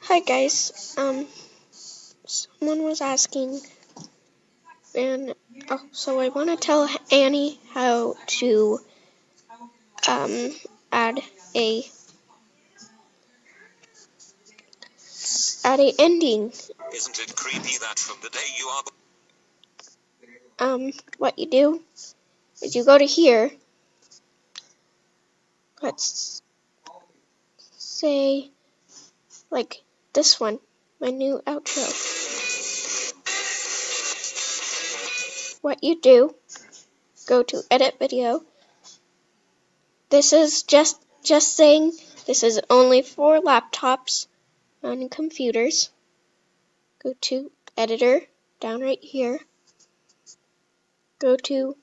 Hi guys, someone was asking, and so I want to tell Annie how to add a ending. Isn't it creepy that from the day you are What you do is you go to here. Let's say like this one, my new outro. What you do, go to edit video. This is just saying this is only for laptops and computers. Go to editor down right here. Go to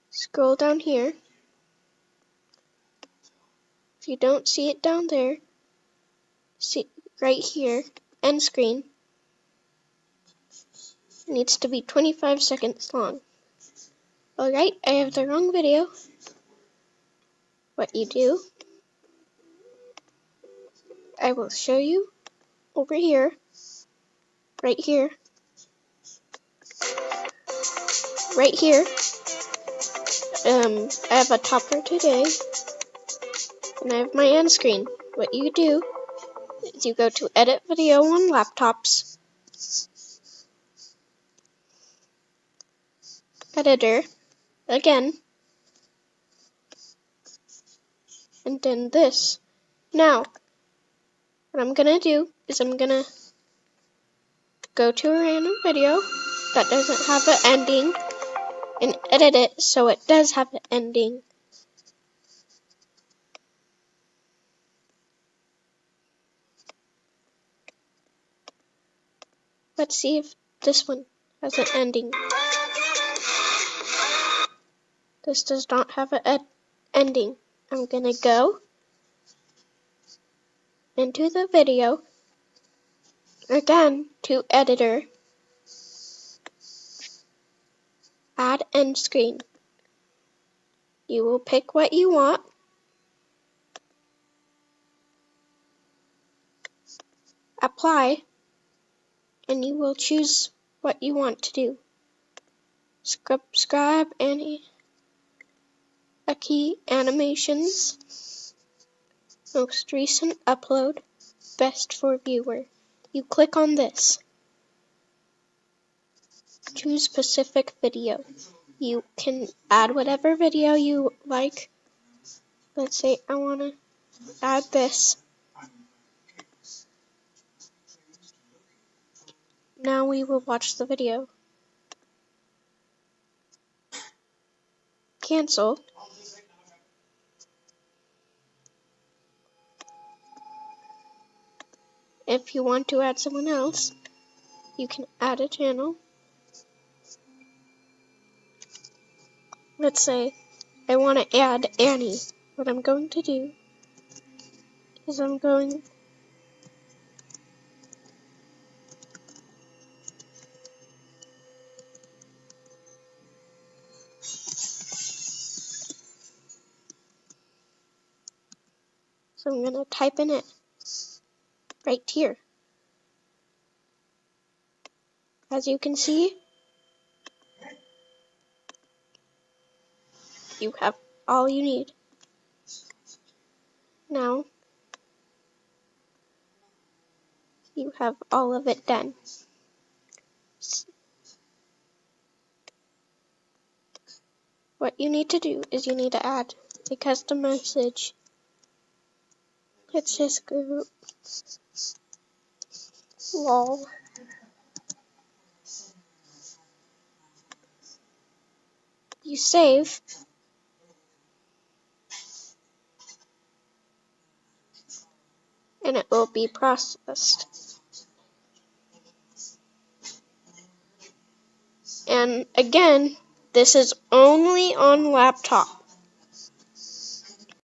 scroll down here. If you don't see it down there, see right here, end screen. It needs to be 25 seconds long. Alright, I have the wrong video. What you do, I will show you over here, right here, right here. I have a topper today, and I have my end screen. What you do is you go to edit video on laptops, editor, again, and then this. Now, what I'm gonna do is I'm gonna go to a random video that doesn't have an ending and edit it so it does have an ending. Let's see if this one has an ending. This does not have an ending. I'm gonna go into the video, again to editor, add end screen. You will pick what you want. Apply, and you will choose what you want to do. Subscribe ANNY animations, most recent upload, best for viewer. You click on this. Choose specific video. You can add whatever video you like. Let's say I want to add this. Now we will watch the video. Cancel. If you want to add someone else, you can add a channel. Let's say I want to add Annie. What I'm going to do is I'm going to type in it right here. As you can see, you have all you need. Now, you have all of it done. What you need to do is you need to add a custom message. Let's just go lol. You save. And it will be processed. And again, this is only on laptop.